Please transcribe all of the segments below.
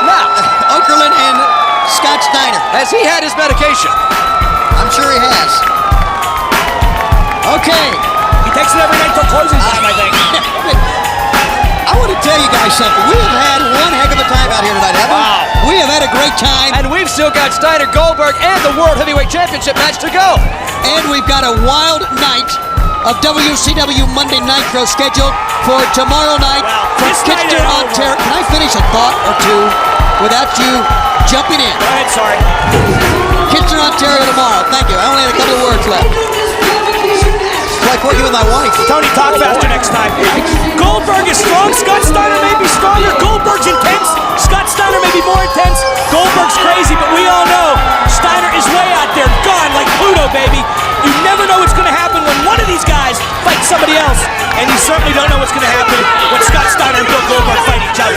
snap. Okerlund and Scott Steiner. Has he had his medication? I'm sure he has. Okay. He takes it every night till closing time, I think. I want to tell you guys something. We have had one heck of a time out here tonight, haven't we? Wow. We have had a great time. And we've still got Steiner, Goldberg, and the World Heavyweight Championship match to go. And we've got a wild night of WCW Monday Nitro scheduled for tomorrow night from Kitchener, Ontario. Can I finish a thought or two without you jumping in? Go ahead, sorry. Kitchener, Ontario tomorrow. Thank you. I only had a couple of words left. It's like working with my wife. Tony, talk faster next time. Goldberg is strong. Scott Steiner may be stronger. Goldberg's intense. Scott Steiner may be more intense. Goldberg's crazy, but we all know Steiner is way out there, gone like Pluto, baby. You never know what's going to happen when one of these guys fights somebody else, and you certainly don't know what's going to happen when Scott Steiner and Bill Goldberg fight each other.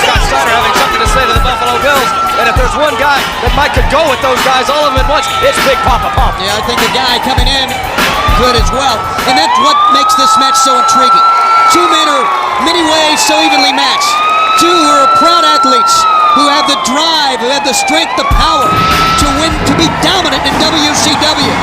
Scott Steiner having something to say to the Buffalo Bills, and if there's one guy that might could go with those guys all of them at once, it's Big Poppa. Yeah, I think the guy coming in could as well, and that's what makes this match so intriguing. Two men are many ways so evenly matched. Two who are proud athletes, who have the drive, who have the strength, the power to win, to be dominant in WCW.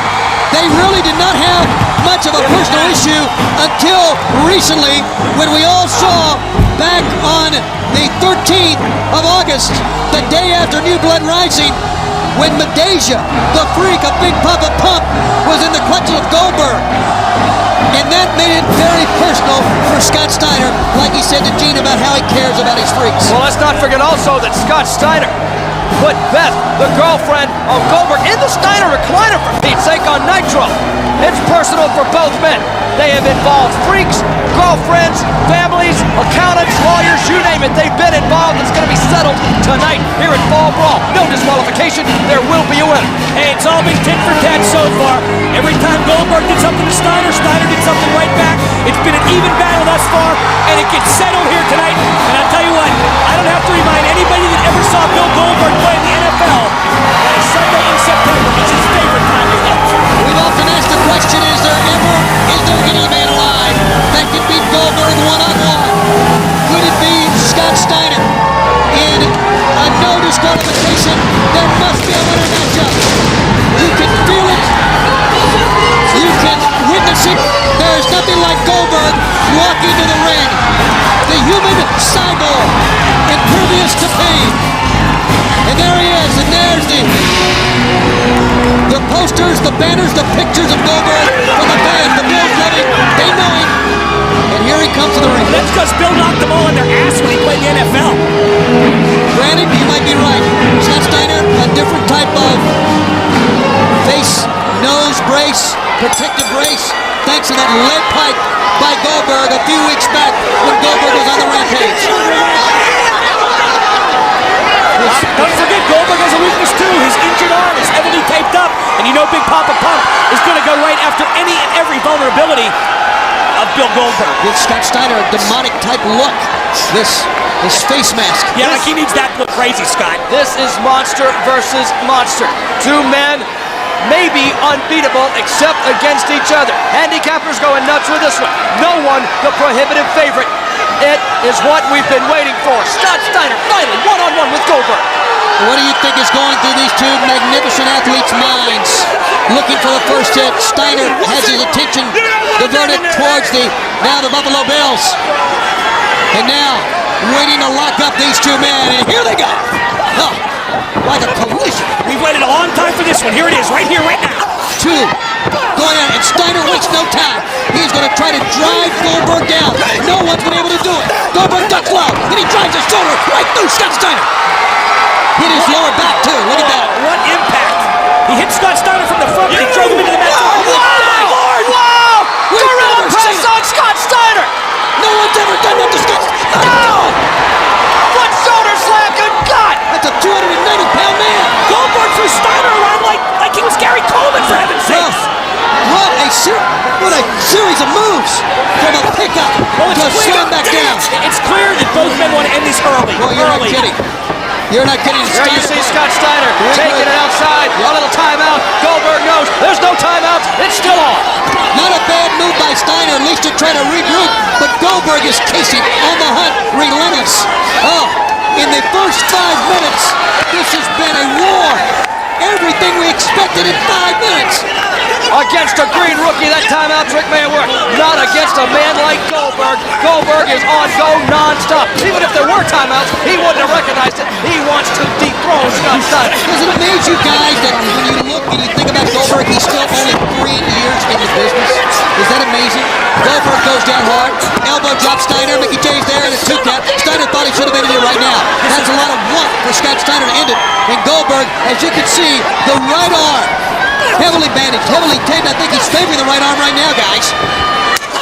They really did not have much of a personal issue until recently, when we all saw back on the 13th of August, the day after New Blood Rising, when Medeja, the freak of Big Poppa Pump, was in the clutches of Goldberg. And that made it very personal for Scott Steiner, like he said to Gene about how he cares about his freaks. Well, let's not forget also that Scott Steiner put Beth, the girlfriend of Goldberg, in the Steiner recliner for Pete's sake on Nitro. It's personal for both men. They have involved freaks, girlfriends, families, accountants, lawyers, you name it. They've been involved. It's going to be settled tonight here at Fall Brawl. No disqualification. There will be a winner. Hey, it's all been tit for tat so far. Every time Goldberg did something to Steiner, Steiner did something right back. It's been an even battle thus far, and it gets settled here tonight. And I'll tell you what, I don't have to remind anybody that ever saw Bill Goldberg play in the NFL that a Sunday in September is his favorite time to watch. We've often asked the question, is there any man alive that could beat Goldberg one-on-one? Could it be Scott Steiner? In a no disqualification, there must be a winner matchup. You can feel it. You can witness it. There is nothing like Goldberg walking to the ring. The human cyborg, impervious to pain. And there he is, and there's the posters, the banners, the pictures of Goldberg for the fans. The Bills love him, they know him, and here he comes to the ring. That's because Bill knocked them all in their ass when he played the NFL. Granted, you might be right. Scott Steiner, a different type of face, nose brace, protective brace, thanks to that lead pipe by Goldberg a few weeks back when Goldberg was on the rampage. Don't forget, Goldberg has a weakness too. His injured arm is heavily taped up, and you know Big Poppa Pump is going to go right after any and every vulnerability of Bill Goldberg. Gives Scott Steiner a demonic type look. This face mask. Yeah, like he needs that look crazy, Scott. This is monster versus monster. Two men maybe unbeatable except against each other. Handicappers going nuts with this one. No one the prohibitive favorite. It is what we've been waiting for. Scott Steiner finally one-on-one with Goldberg. What do you think is going through these two magnificent athletes' minds? Looking for the first hit. Steiner has his attention diverted towards the Buffalo Bills. And now, waiting to lock up these two men. And here they go. Oh, like a collision. We've waited a long time for this one. Here it is, right here, right now. Two. Going on, and Steiner wastes no time. He's going to try to drive Goldberg down. No one's been able to do it. Goldberg ducks low, and he drives his shoulder right through Scott Steiner. Hit his lower back, too. Look at that. What impact. He hit Scott Steiner from the front, and he drove him into the mat. Wow! Wow! Gorilla press on Scott Steiner! No one's ever done that to Scott Steiner. No! Foot shoulder slam, good God! That's a 290-pound man. Goldberg threw Steiner around like he was Gary Coleman, for heaven's sakes. What a series of moves from a pickup to a slam back down. It's clear that both men want to end this early. Well, you're not kidding. You're not kidding. There you see Scott Steiner taking it outside. A little timeout. Goldberg knows there's no timeout. It's still on. Not a bad move by Steiner, at least to try to regroup, but Goldberg is casing on the hunt, relentless. Oh, in in the first 5 minutes. This has been a war. Everything we expected in 5 minutes. Against a green rookie, that timeout trick may have worked. Not against a man like Goldberg. Goldberg is on go non-stop. Even if there were timeouts, he wouldn't have recognized it. He wants to dethrone Scott Steiner. Does it amaze you guys that when you look and you think about Goldberg, he's still only 3 years in the business? Is that amazing? Goldberg goes down hard. Elbow drop Steiner. Mickey J's there in a 2-count. Steiner thought he should have been in here right now. That's a lot of want for Scott Steiner to end it. And Goldberg, as you can see, the right arm heavily bandaged, heavily taped. I think he's favoring the right arm right now, guys.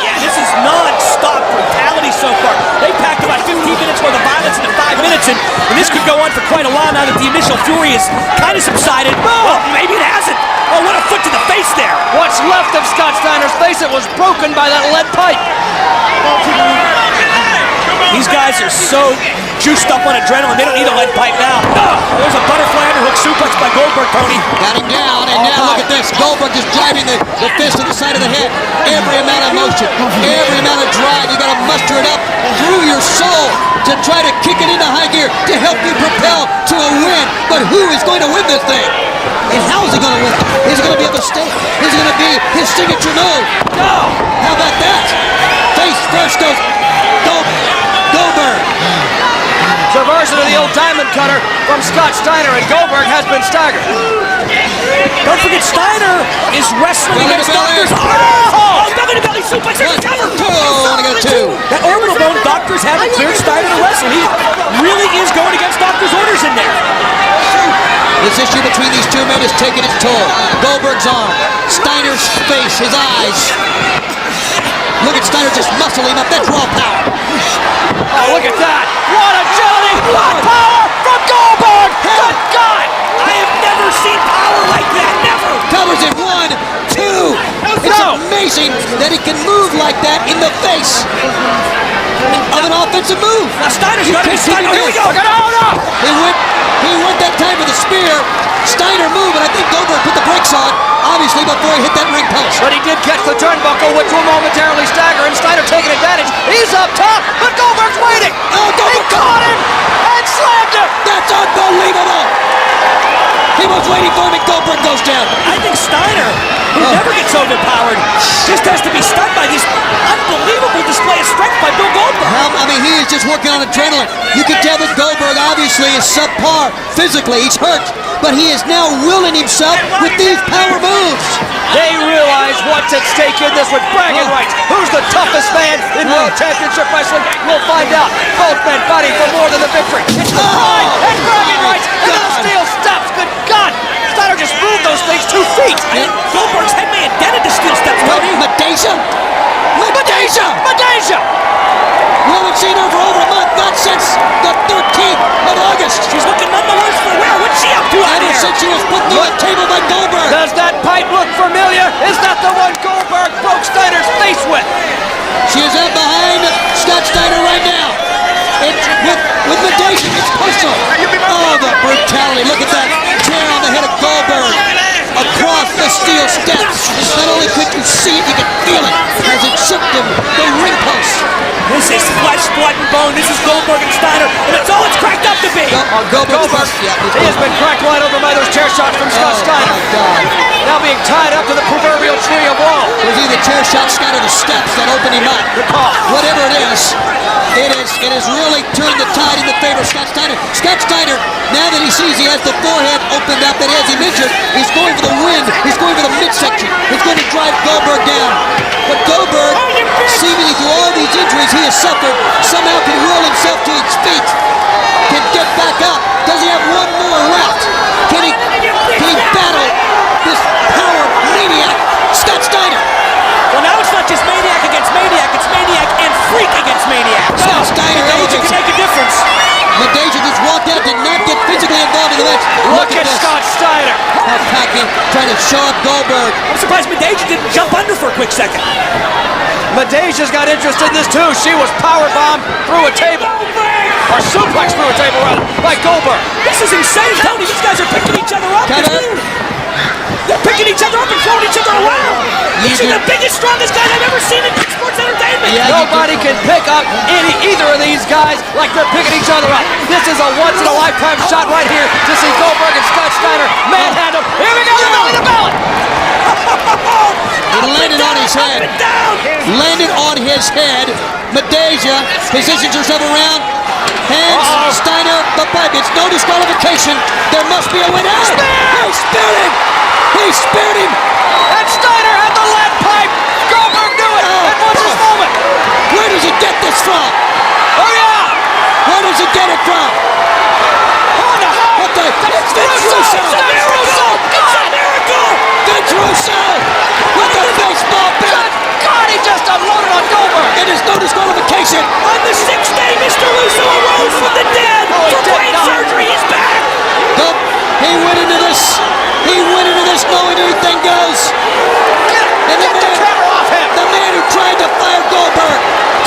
Yeah, this is non-stop brutality so far. They packed about 15 minutes worth of violence into 5 minutes, and this could go on for quite a while now that the initial fury has kind of subsided. Well, maybe it hasn't. Oh, what a foot to the face there. What's left of Scott Steiner's face, it was broken by that lead pipe. These guys are so juiced up on adrenaline, they don't need a lead pipe now. There's a butterfly underhook suplex by Goldberg, Tony. Got him down, and now look at this. Goldberg just driving the fist to the side of the head. Every amount of motion, every amount of drive, you got to muster it up through your soul to try to kick it into high gear to help you propel to a win. But who is going to win this thing? And how is he going to win? Is he going to be able to stay? Is it going to be his signature move? No! How about that? Face first goes Goldberg. It's a version of the old diamond cutter from Scott Steiner, and Goldberg has been staggered. Don't forget, Steiner is wrestling against doctors. Oh, belly-to-belly suplex and cover. Only got 2. That orbital bone, doctors haven't cleared Steiner to wrestle. He really is going against doctors' orders in there. This issue between these two men is taking its toll. Goldberg's arm, Steiner's face, his eyes. Look at Steiner just muscling up. That's raw power. Oh, look at that. What agility. What power from Goldberg. Good God. I have never seen power like that. Never. Covers it. 1, 2. It's amazing that he can move like that in the face of an offensive move. Now Steiner's got to be Steiner. Here we go. He went that time with a spear. Steiner moved, and I think Goldberg put the brakes on, obviously, before he hit that ring post. But he did catch the turnbuckle, which will momentarily stagger, and Steiner taking advantage. He's up top, but Goldberg's waiting. Oh, He caught him and slammed him. That's unbelievable. He was waiting for him, and Goldberg goes down. I think Steiner, who never gets overpowered, just has to be stunned by this unbelievable display of strength by Bill Goldberg. I mean, he is just working on adrenaline. You can tell that Goldberg obviously is subpar physically. He's hurt, but he is now willing himself with these power moves. They realize what's at stake in this with bragging rights. Who's the toughest man in World Championship Wrestling? We'll find out. Both men fighting for more than the victory. It's the pride and bragging rights. And the steel steps. Good God. Steiner just moved those things 2 feet. And Goldberg's head may have dented the steel steps, Tony. Medeja! We haven't seen her for over a month, not since the 13th of August. She's looking none the worse for wear. What's she up to out Ever here? since she was put through a table by Goldberg. Does that pipe look familiar? Is that the one Goldberg broke Steiner's face with? She is out behind Scott Steiner right now. It's with Medeja. It's personal. Oh, the brutality. Look at that tear on the head of Goldberg across the steel steps. Not only could you see it, you could feel it as it shook the ring post. This is flesh, blood, and bone. This is Goldberg and Steiner, and it's all it's cracked up to be. Goldberg. He has been cracked wide open by those chair shots from Scott Steiner. My God. Now being tied up to the proverbial tree of woe. It was either chair shot, Scott, or the steps that opened him up. Whatever it is, it has really turned the tide in the favor of Scott Steiner. Scott Steiner, now that he sees he has the forehead opened up, that has him injured, he's going for the wind. He's going for the midsection. He's going to drive Goldberg down. But Goldberg, seemingly through all these injuries he has suffered, somehow can will himself to his feet, can get back up. Does he have one more left? Can he battle this power maniac, Scott Steiner? Well, now it's not just maniac against maniac, it's maniac and freak against maniac. Scott Steiner Medeja can make a difference. Medeja just walked out, did not get physically involved in the match. Look at this. Scott Steiner. How cocky, trying to show up Goldberg. I'm surprised Medeja didn't jump under for a quick second. Medeja's got interest in this too. She was powerbombed through a table. Or suplex through a table, rather, by Goldberg. This is insane, Tony. These guys are picking each other up. Cover. They're picking each other up and throwing each other around. These are the biggest, strongest guys I've ever seen in sports entertainment. Yeah, nobody can pick up either of these guys like they're picking each other up. This is a once-in-a-lifetime shot right here to see Goldberg and Scott Steiner manhandle. Here we go, they're going to belly. It landed on his head. Landed on his head. Medeja positions herself around. Hands Steiner the pipe. It's no disqualification. There must be a win out. He speared him. He speared him. And Steiner had the lead pipe. Goldberg knew it. That was his moment. Where does he get this from? Oh, yeah. Where does he get it from? On the high. What the? It's Vince Russo. It's a miracle. It's a miracle. Vince Russo with the baseball bat. God, he just unloaded on Goldberg. It is no disqualification. On the 6th day, Mr. Russo arose from the dead for brain surgery. He's back. He went into this. He went into this knowing anything goes. And Get the camera off him. the man who tried to fire Goldberg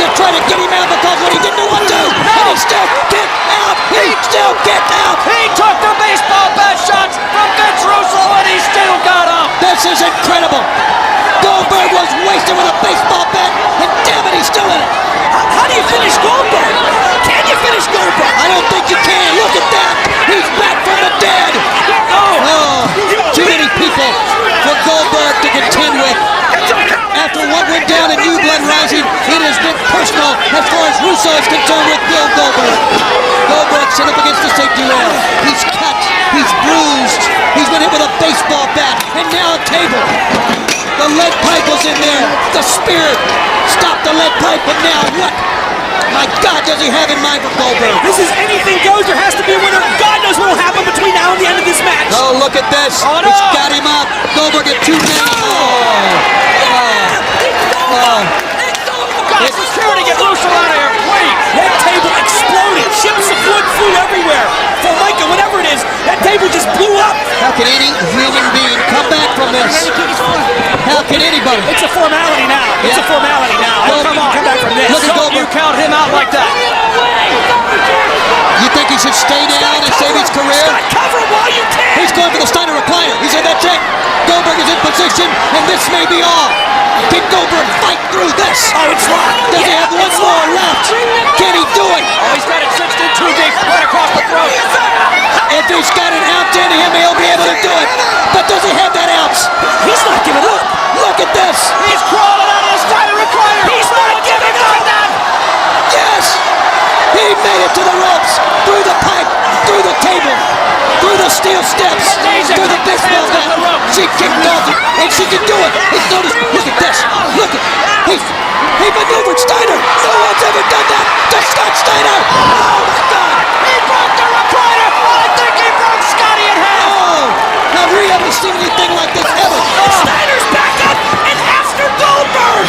to try to get him out because when he didn't know what to do, and he still get out. He still get out. He took the baseball bat shots from Vince Russo and he still got up. This is incredible. Goldberg was wasted with a baseball bat, and damn it, he's still in it. How do you finish Goldberg? Can you finish Goldberg? I don't think you can. Look at that. He's back from the dead. Oh, too many people for Goldberg to contend with. After what went down in New Blood Rising, it has been personal as far as Russo is concerned with Bill Goldberg. Goldberg set up against the safety rail. He's cut. He's bruised. He's been hit with a baseball bat. And now a table. The lead pipe was in there. The spear stopped the lead pipe. But now what? My God, does he have in mind for Goldberg? This is anything goes. There has to be a winner. God knows what will happen between now and the end of this match. Oh, look at this. Oh, no. It's got him up. Goldberg at 2 men. God, security, get Russo out of here, please. That table exploded. Chips of wood flew everywhere. Formica, whatever it is, that table just blew up. How can any human being come back from this? How can anybody? It's a formality now. It's a formality now. Well, Come on, come back from this. Look at Don't you Goldberg. count him out like that. You think he should stay down and save his career? Scott, cover him while you can. He's going for the Steiner recliner. He said, that's it. Goldberg is in position, and this may be all. Can Goldberg fight through this? Oh, it's locked. Does he have one more left? Can he do it? Oh, he's got it cinched in too deep, right across the throat. If he's got an ounce in him, he'll be able to do it. But does he have that ounce? He's not giving up. Look at this. He's crawling out of the Steiner recliner. He's not giving up. Yes! He made it to the ropes, through the pipe, through the table, through the steel steps, through the baseball bat. She kicked off it, and she can do it. It's noticed. Look at this. Look at he maneuvered Steiner. No one's ever done that to Scott Steiner. Oh my God! He broke the recliner. I think he broke Scotty in half. Oh, have we ever seen anything like this ever? Steiner's back up and after Goldberg.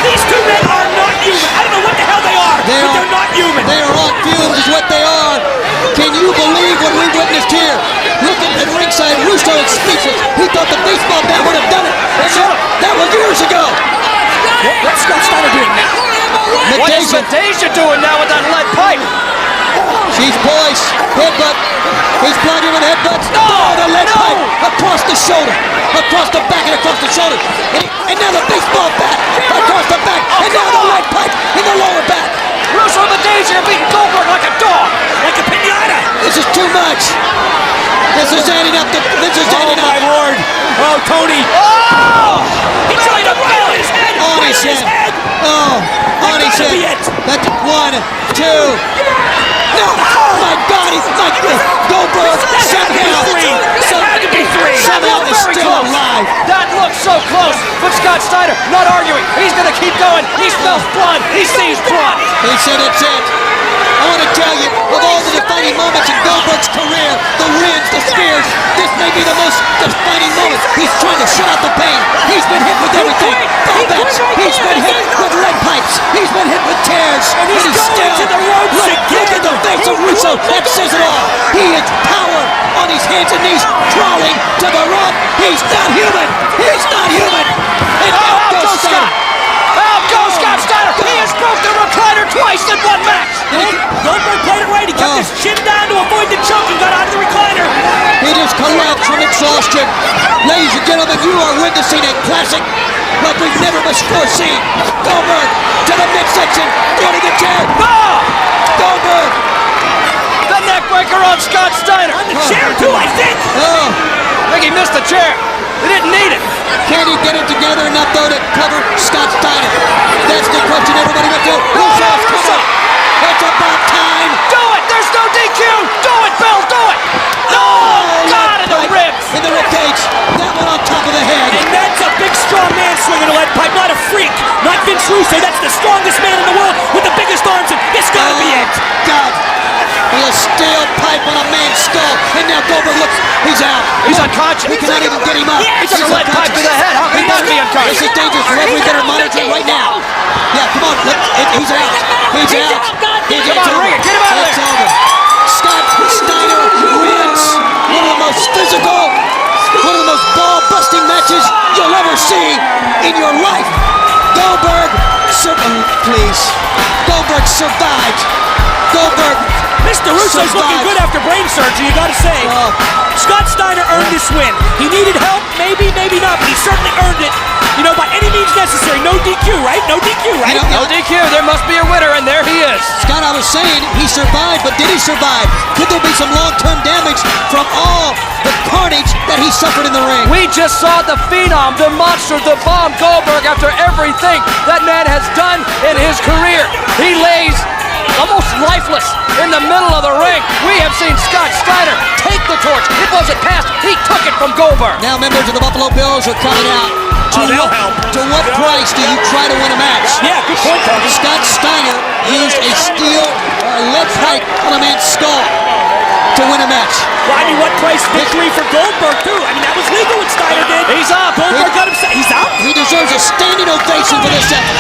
These two men are not human. I don't know what the hell they are, but they're not human. They are on fumes, is what they are. Can you believe what we witnessed here? Look at ringside. Russo is speechless. He thought the baseball bat would have done it. That was years ago. What's Scott Steiner doing now? What is Medeja doing now with that lead pipe? She's poised. Headbutt. He's plunging with headbutts. Oh, the lead pipe across the shoulder. Across the back and across the shoulder. And now the baseball bat across the back. And now the lead pipe in the lower back. Russo and Medeja are beating Goldberg like a dog. Like a pinata. This is too much. This is adding up. This is adding up. Oh, my Lord. Oh, Tony. Oh! He tried to right on his head. On Right his on his head. head. Oh, on his gotta be head. it. That's 1, 2. No! Oh my God! He's like Goldberg somehow is still alive. That looks so close, but Scott Steiner not arguing. He's gonna keep going. He smells blood. He sees blood. He said it's it. I want to tell you, of all the defining moments in Goldberg's career, the wins, the spears, this may be the most defining moment. He's trying to shut out the pain. He's been hit with everything. Bullbats. He's been hit with lead pipes. He's been hit with tears. And he's going to the ropes look again. at the face of Russo. That says it all. He is power on his hands and knees, crawling to the rope. He's not human. He's not human. And out goes Steiner. Out goes Scott Steiner. He has broke the recliner twice in one match. Goldberg played it right. He kept his chin down to avoid the choke and got out of the recliner. He just collapse from exhaustion. Ladies and gentlemen, you are witnessing a classic like we've never before seen. Goldberg to the midsection, going to the chair. Oh! Goldberg. The neck breaker on Scott Steiner. On the chair, too, I think. Oh, I think he missed the chair. He didn't need it. can he get it together enough, though, to cover Scott Steiner? That's the question everybody went to. Russo's coming. It's about time. Do it. There's no DQ. Do it, Bill. Do it. Oh, God, in the ribs. In the rib cage. That one on top of the head. And that's a big, strong man swinging a lead pipe, not a freak. Not Vince Russo. That's the strongest man in the world with the biggest arms, and it's got to be it. God. With a steel pipe on a man's skull. And now Goldberg looks, he's out. He's unconscious. He cannot even get him up. He took a lead pipe to the head. How can he not be unconscious? This is dangerous. Referee better monitor it right now. Yeah, come on. He's out. He's out. Come on, ring it. Get him out of It's there. over. Scott Steiner wins one of the most physical, one of the most ball-busting matches you'll ever see in your life. Goldberg, please. Goldberg survived. Goldberg. Mr. Russo's looking good after brain surgery, you gotta say. Scott Steiner earned this win. He needed help, maybe, maybe not, but he certainly earned it. You know, by any means necessary. No DQ, right? No DQ, right? No DQ. There must be a winner, and there he is. Scott, I was saying he survived, but did he survive? Could there be some long-term damage from all the carnage that he suffered in the ring? We just saw the Phenom, the monster, the bomb Goldberg after everything that man has done in his career. He lays almost lifeless in the middle of the ring. We have seen Scott Steiner take the torch. It wasn't passed. He took it from Goldberg. Now members of the Buffalo Bills are coming out. They'll help. To what price do you try to win a match? Yeah, good point, Tony. Scott Steiner used a steel lead pipe on a man's skull to win a match. Well, I mean, what price victory for Goldberg, too? I mean, that was legal what Steiner did. He's up. Goldberg got himself. He's out? He deserves a standing ovation for this effort.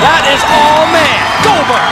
That is all man. Goldberg.